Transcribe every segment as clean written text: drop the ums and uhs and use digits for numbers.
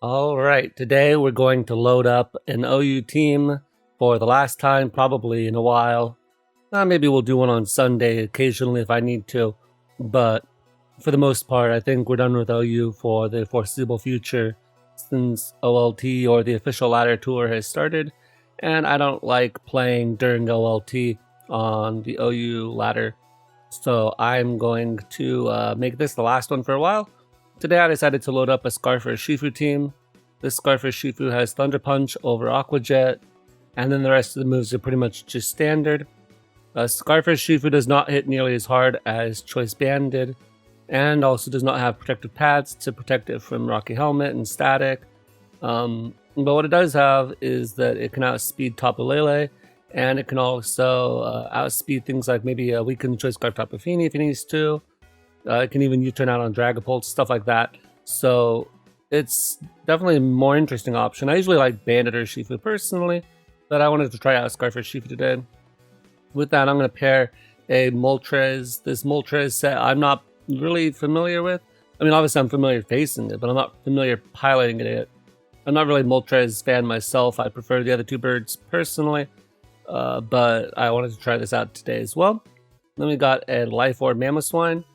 Alright, today we're going to load up an OU team for the last time, probably in a while. Maybe we'll do one on Sunday occasionally if I need to, but for the most part, I think we're done with OU for the foreseeable future since OLT or the official ladder tour has started, and I don't like playing during OLT on the OU ladder, so I'm going to make this the last one for a while. Today I decided to load up a Scarf Urshifu team. This Scarf Urshifu has Thunder Punch over Aqua Jet, and then the rest of the moves are pretty much just standard. Scarf Urshifu does not hit nearly as hard as Choice Band did, and also does not have protective pads to protect it from Rocky Helmet and Static. But what it does have is that it can outspeed Tapu Lele, and it can also outspeed things like maybe a weakened Choice Scarf Tapu Fini if it needs to. It can even U-turn out on Dragapult, stuff like that. So it's definitely a more interesting option. I usually like Bandit Urshifu personally, but I wanted to try out Scarf Urshifu today. With that, I'm going to pair a Moltres. This Moltres set I'm not really familiar with. I mean, obviously I'm familiar facing it, but I'm not familiar piloting it yet. I'm not really a Moltres fan myself. I prefer the other two birds personally, but I wanted to try this out today as well. Then we got a Life Orb Mamoswine.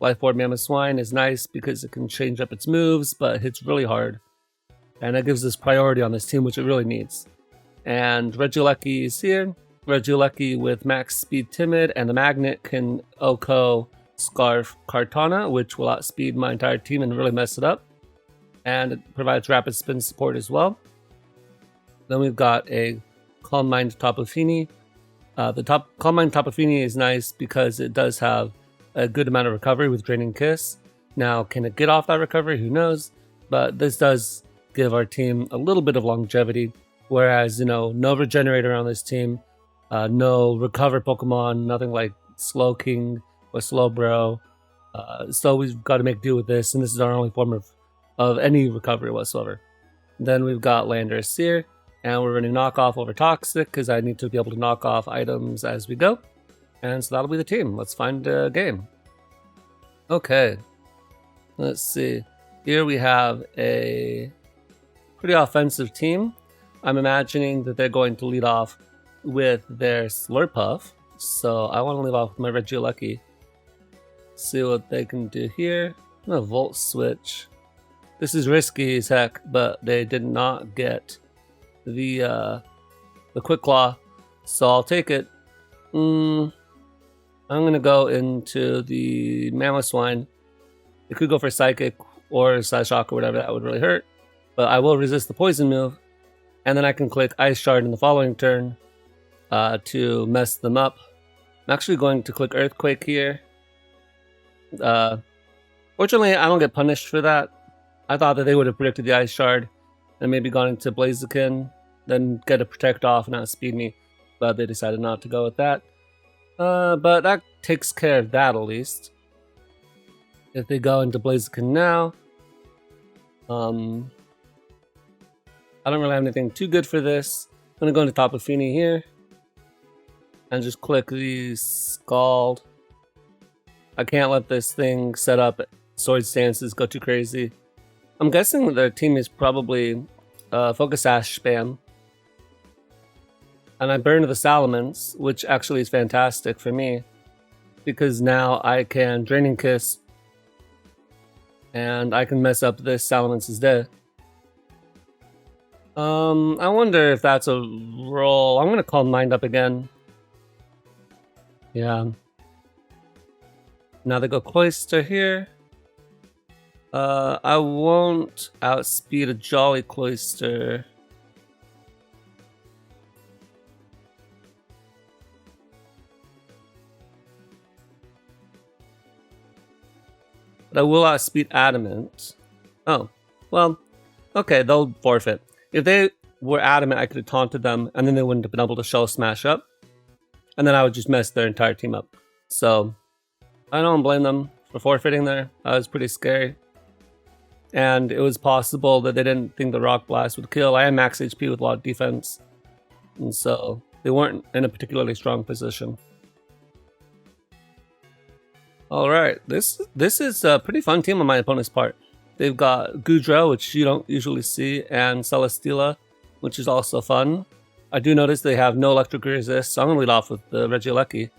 Life Orb Mamoswine is nice because it can change up its moves, but it hits really hard. And that gives us priority on this team, which it really needs. And Regieleki is here. Regieleki with max speed Timid, and the Magnet can OHKO Scarf Kartana, which will outspeed my entire team and really mess it up. And it provides rapid spin support as well. Then we've got a Calm Mind Tapu Fini. The Calm Mind Tapu Fini is nice because it does have a good amount of recovery with Draining Kiss. Now, can it get off that recovery? Who knows? But this does give our team a little bit of longevity. Whereas, no Regenerator on this team, no Recover Pokemon, nothing like Slowking or Slowbro. So we've got to make do with this, and this is our only form of any recovery whatsoever. Then we've got Landorus here, and we're running Knockoff over Toxic because I need to be able to knock off items as we go. And so that'll be the team. Let's find a game. Okay. Let's see. Here we have a pretty offensive team. I'm imagining that they're going to lead off with their Slurpuff. So I want to lead off with my Regieleki. See what they can do here. I'm going to Volt Switch. This is risky as heck, but they did not get the Quick Claw. So I'll take it. I'm going to go into the Mamoswine. It could go for Psychic or Psyshock or whatever, that would really hurt. But I will resist the Poison move. And then I can click Ice Shard in the following turn to mess them up. I'm actually going to click Earthquake here. Fortunately, I don't get punished for that. I thought that they would have predicted the Ice Shard and maybe gone into Blaziken, then get a Protect off and outspeed me. But they decided not to go with that. But that takes care of that at least. If they go into Blaziken now, I don't really have anything too good for this. I'm gonna go into Tapu Fini here and just click the Scald. I can't let this thing set up Sword Stances go too crazy. I'm guessing that their team is probably Focus Sash spam. And I burned the Salamence, which actually is fantastic for me, because now I can Draining Kiss, and I can mess up this Salamence's day. I wonder if that's a roll. I'm going to call Mind Up again. Yeah. Now they go Cloyster here. I won't outspeed a Jolly Cloyster. But I will outspeed Adamant. Oh, well, okay, they'll forfeit. If they were Adamant, I could have taunted them, and then they wouldn't have been able to Shell Smash up. And then I would just mess their entire team up. So, I don't blame them for forfeiting there. That was pretty scary. And it was possible that they didn't think the Rock Blast would kill. I am max HP with a lot of defense. And so, they weren't in a particularly strong position. Alright, this is a pretty fun team on my opponent's part. They've got Gudra, which you don't usually see, and Celesteela, which is also fun. I do notice they have no electric resist, so I'm going to lead off with the Regieleki.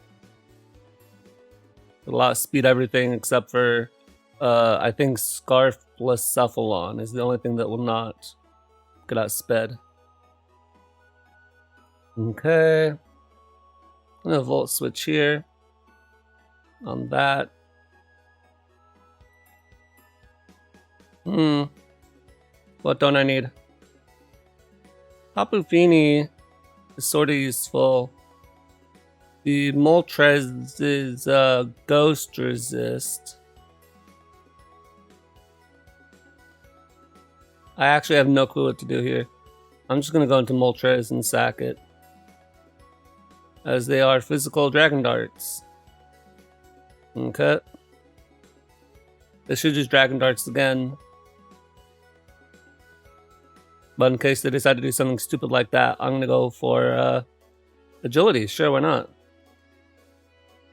A lot of speed everything except for, I think Scarf plus Cephalon is the only thing that will not get outsped. Okay. I'm going to Volt Switch here. On that. What don't I need? Tapu Fini is sort of useful. The Moltres is Ghost Resist. I actually have no clue what to do here. I'm just going to go into Moltres and sack it, as they are physical Dragon Darts. Okay. They should use Dragon Darts again. But in case they decide to do something stupid like that, I'm going to go for Agility. Sure, why not?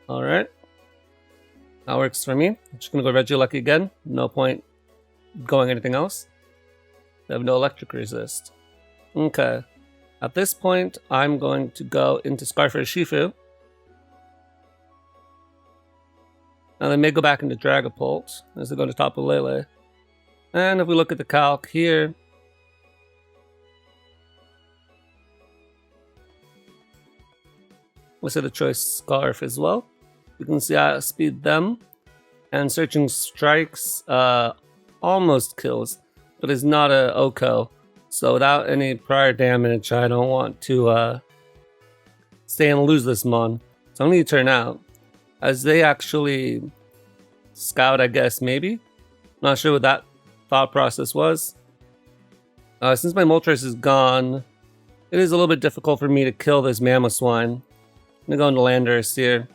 Alright. That works for me. I'm just going to go Regieleki again. No point going anything else. They have no electric resist. Okay. At this point, I'm going to go into Scarf Urshifu. Now they may go back into Dragapult as they go to Tapu Lele. And if we look at the calc here, we set a choice Scarf as well. You can see I outspeed them. And Searching Strikes almost kills, but is not a OHKO. So without any prior damage, I don't want to stay and lose this Mon. So I'm going to turn out. As they actually scout, I guess, maybe? Not sure what that thought process was. Since my Moltres is gone, it is a little bit difficult for me to kill this Mamoswine. I'm going to go into Landorus here.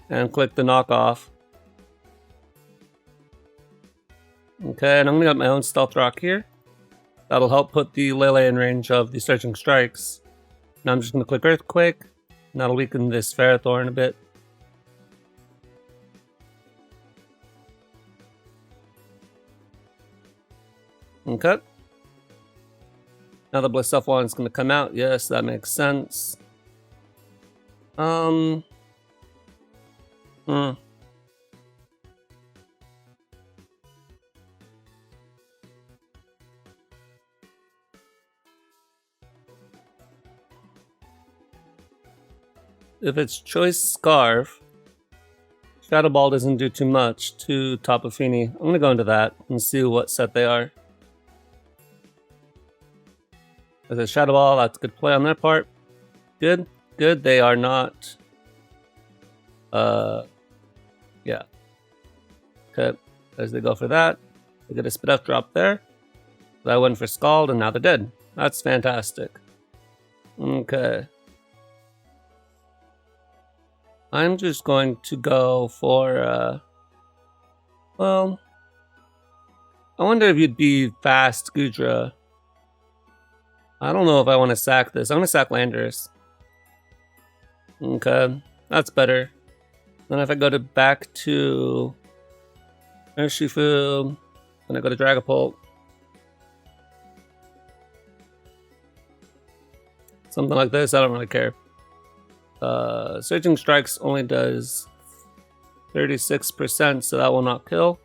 And click the knockoff. Okay, and I'm going to get my own Stealth Rock here. That'll help put the Lele in range of the Searching Strikes. Now I'm just going to click Earthquake. And that'll weaken this Ferrothorn a bit. Okay. Now the Blacephalon is going to come out. Yes, that makes sense. If it's Choice Scarf, Shadow Ball doesn't do too much to Tapu Fini. I'm going to go into that and see what set they are. As a Shadow Ball, that's a good play on their part. Good, good. They are not. Yeah. Okay. As they go for that, they get a Spit F drop there. So I went for Scald, and now they're dead. That's fantastic. Okay. I'm just going to go for, well, I wonder if you'd be fast, Gudra. I don't know if I want to sack this. I'm going to sack Landorus. Okay, that's better. Then if I go back to Urshifu, then I go to Dragapult. Something like this, I don't really care. Searching Strikes only does 36%, so that will not kill.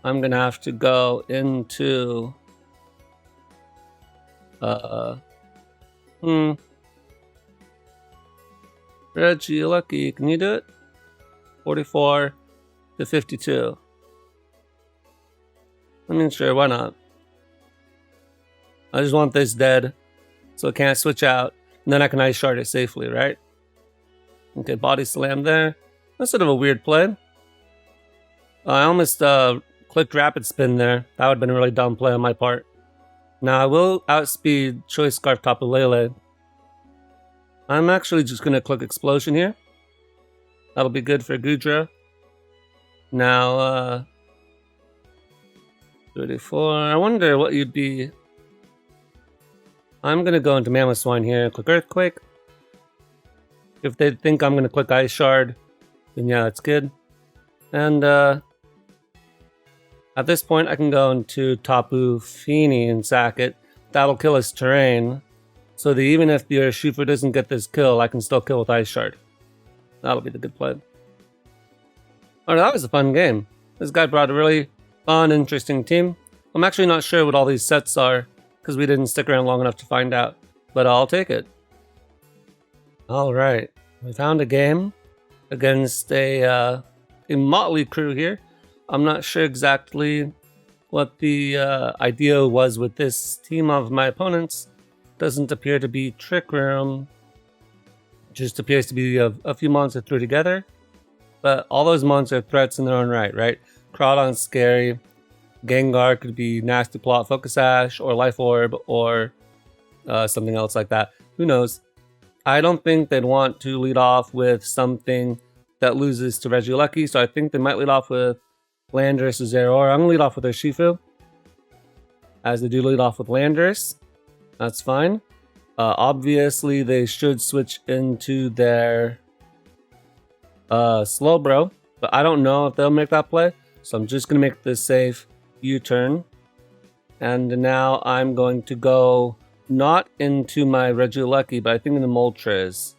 I'm gonna have to go into Regieleki, can you do it? 44 to 52. I mean, sure, why not? I just want this dead, so it can't switch out. And then I can Ice Shard it safely, right? Okay, Body Slam there. That's sort of a weird play. I almost clicked Rapid Spin there. That would have been a really dumb play on my part. Now I will outspeed Choice Scarf Tapu Lele. I'm actually just going to click Explosion here. That'll be good for Gudra. Now, 34. I wonder what you'd be... I'm going to go into Mamoswine here, click Earthquake. If they think I'm going to click Ice Shard, then yeah, that's good. And At this point, I can go into Tapu Fini and sack it. That'll kill his terrain, so that even if the Urshifu doesn't get this kill, I can still kill with Ice Shard. That'll be the good play. Oh, that was a fun game. This guy brought a really fun, interesting team. I'm actually not sure what all these sets are, because we didn't stick around long enough to find out, but I'll take it. Alright, we found a game against a motley crew here. I'm not sure exactly what the idea was with this team of my opponents. Doesn't appear to be Trick Room. Just appears to be a few monsters threw together. But all those monsters are threats in their own right? Crawdon's scary. Gengar could be Nasty Plot, Focus Sash, or Life Orb, or something else like that. Who knows? I don't think they'd want to lead off with something that loses to Regieleki, so I think they might lead off with Landorus or Zeraora. I'm going to lead off with Urshifu, as they do lead off with Landorus. That's fine. Obviously, they should switch into their Slowbro, but I don't know if they'll make that play, so I'm just going to make this safe U-turn. And now I'm going to go not into my Regieleki, but I think in the Moltres.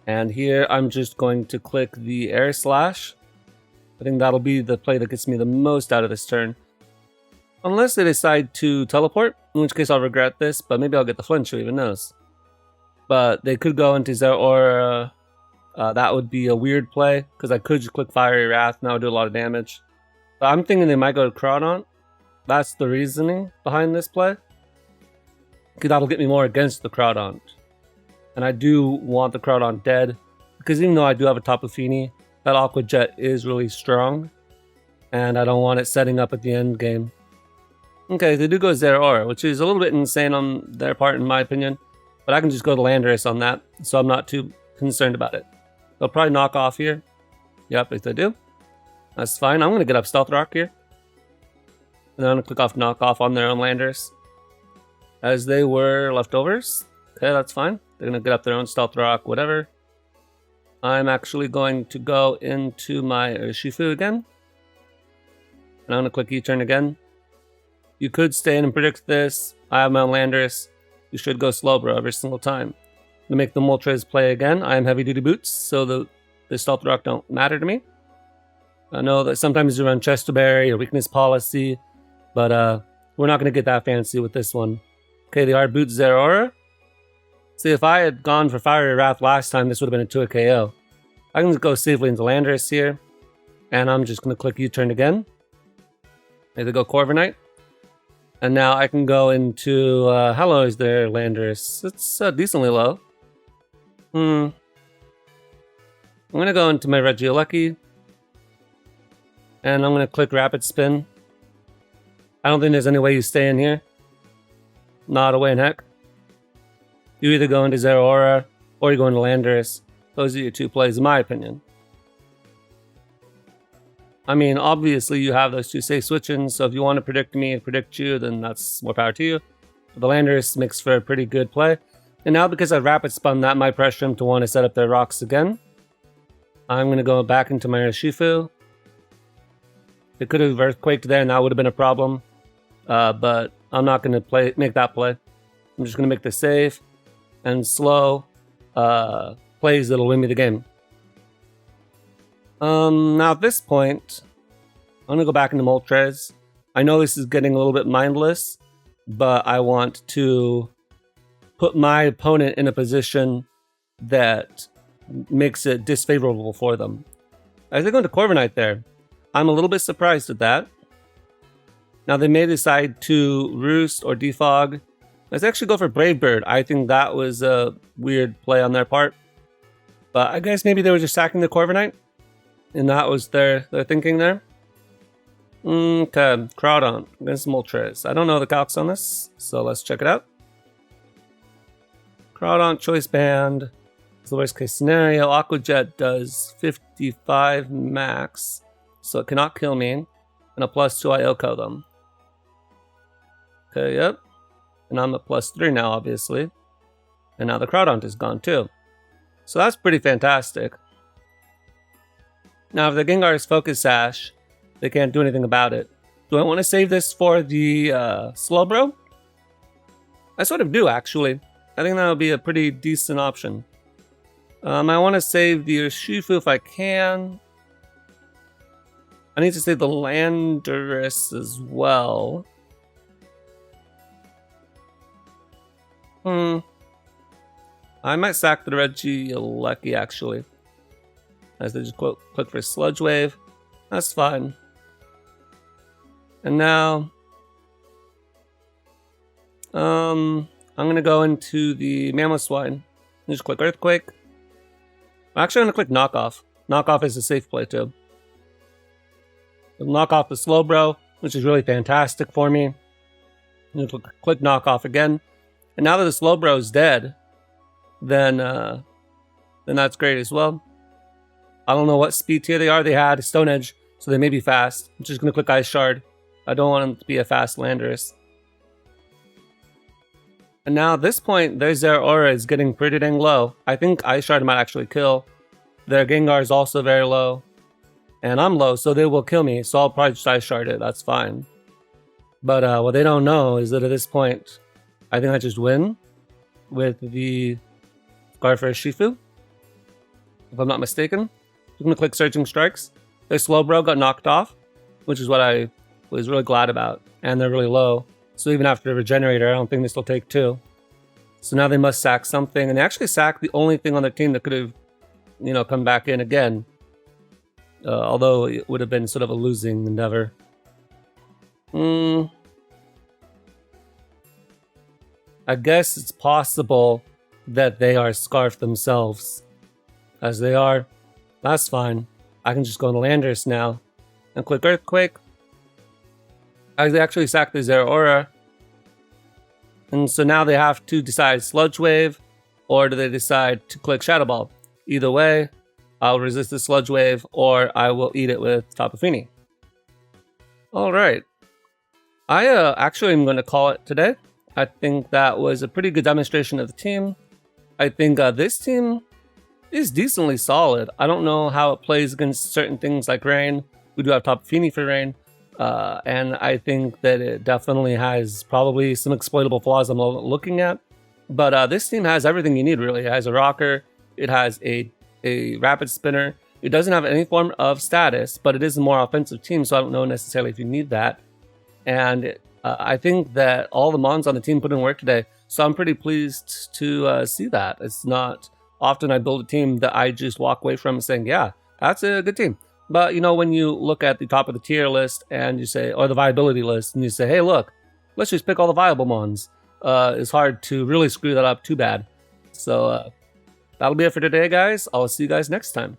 And here I'm just going to click the Air Slash. I think that'll be the play that gets me the most out of this turn. Unless they decide to teleport, in which case I'll regret this, but maybe I'll get the flinch, who even knows. But they could go into Zeraora. That would be a weird play, because I could just click Fiery Wrath, and that would do a lot of damage. But I'm thinking they might go to Crawdon. That's the reasoning behind this play. Because that'll get me more against the Crawdon. And I do want the Crawdon dead, because even though I do have a Tapu Fini, that Aqua Jet is really strong, and I don't want it setting up at the end game. Okay, they do go Zeraora, which is a little bit insane on their part in my opinion, but I can just go to Landorus on that, so I'm not too concerned about it. They'll probably knock off here. Yep, if they do, that's fine. I'm going to get up Stealth Rock here, and then I'm going to click off knock off on their own Landorus, as they were leftovers. Okay, that's fine. They're going to get up their own Stealth Rock, whatever. I'm actually going to go into my Urshifu again. And I'm going to click U-turn again. You could stay in and predict this. I have my own Landorus. You should go Slowbro every single time. To make the Moltres play again, I am Heavy Duty Boots, so the Stealth Rock don't matter to me. I know that sometimes you run Chesterberry or Weakness Policy, but we're not going to get that fancy with this one. Okay, they are Boots Zeraora. See, if I had gone for Fiery Wrath last time, this would have been a 2 KO. I can just go safely into Landorus here, and I'm just going to click U-turn again. Either go Corviknight. And now I can go into, how low is their Landorus? It's decently low. I'm going to go into my Regieleki, and I'm going to click Rapid Spin. I don't think there's any way you stay in here. Not a way in heck. You either go into Zeraora, or you go into Landorus. Those are your two plays, in my opinion. I mean, obviously you have those two safe switch-ins, so if you want to predict me and predict you, then that's more power to you. But the Landorus makes for a pretty good play. And now because I Rapid Spun, that might pressure him to want to set up their rocks again. I'm going to go back into my Urshifu. They could have Earthquaked there, and that would have been a problem. But I'm not going to make that play. I'm just going to make the safe and slow plays that'll win me the game. Now at this point, I'm gonna go back into Moltres. I know this is getting a little bit mindless, but I want to put my opponent in a position that makes it disfavorable for them. I think going to Corviknight there. I'm a little bit surprised at that. Now they may decide to Roost or Defog. Let's actually go for Brave Bird. I think that was a weird play on their part. But I guess maybe they were just sacking the Corviknight, and that was their thinking there. Okay, Crawdon against Moltres. I don't know the calcs on this, so let's check it out. Crawdon Choice Band is the worst case scenario. Aqua Jet does 55 max, so it cannot kill me, and a +2 I Oko them. Okay, yep. And I'm at +3 now, obviously. And now the Crawdon is gone too. So that's pretty fantastic. Now if the Gengar is Focus Sash, they can't do anything about it. Do I want to save this for the Slowbro? I sort of do, actually. I think that would be a pretty decent option. I want to save the Urshifu if I can. I need to save the Landorus as well. I might sack the Regieleki, actually. As they just click for Sludge Wave. That's fine. And now, I'm gonna go into the Mamoswine. Just click Earthquake. Actually, I'm gonna click Knockoff. Knockoff is a safe play too. Knock off the Slowbro, which is really fantastic for me. Click Knockoff again. And now that the Slowbro is dead, then that's great as well. I don't know what speed tier they are. They had Stone Edge, so they may be fast. I'm just gonna click Ice Shard. I don't want them to be a fast Landorus. And now at this point, their Zeraora is getting pretty dang low. I think Ice Shard might actually kill. Their Gengar is also very low. And I'm low, so they will kill me. So I'll probably just Ice Shard it. That's fine. But what they don't know is that at this point, I think I just win with the Scarf Urshifu, if I'm not mistaken. I'm going to click Surging Strikes. Their Slowbro got knocked off, which is what I was really glad about. And they're really low. So even after the Regenerator, I don't think they still take 2. So now they must sack something. And they actually sacked the only thing on their team that could have, come back in again. Although it would have been sort of a losing endeavor. I guess it's possible that they are Scarf themselves. As they are, that's fine. I can just go into Landorus now and click Earthquake. They actually sacked the Zeraora. And so now they have to decide Sludge Wave, or do they decide to click Shadow Ball? Either way, I'll resist the Sludge Wave, or I will eat it with Tapu Fini. Alright. I actually am going to call it today. I think that was a pretty good demonstration of the team. I think this team is decently solid. I don't know how it plays against certain things like Rain. We do have Tapu Fini for Rain. And I think that it definitely has probably some exploitable flaws I'm looking at. But this team has everything you need, really. It has a rocker. It has a rapid spinner. It doesn't have any form of status, but it is a more offensive team, so I don't know necessarily if you need that. And I think that all the Mons on the team put in work today, so I'm pretty pleased to see that. It's not often I build a team that I just walk away from saying, yeah, that's a good team. But, when you look at the top of the tier list and you say, or the viability list, and you say, hey, look, let's just pick all the viable Mons. It's hard to really screw that up too bad. So that'll be it for today, guys. I'll see you guys next time.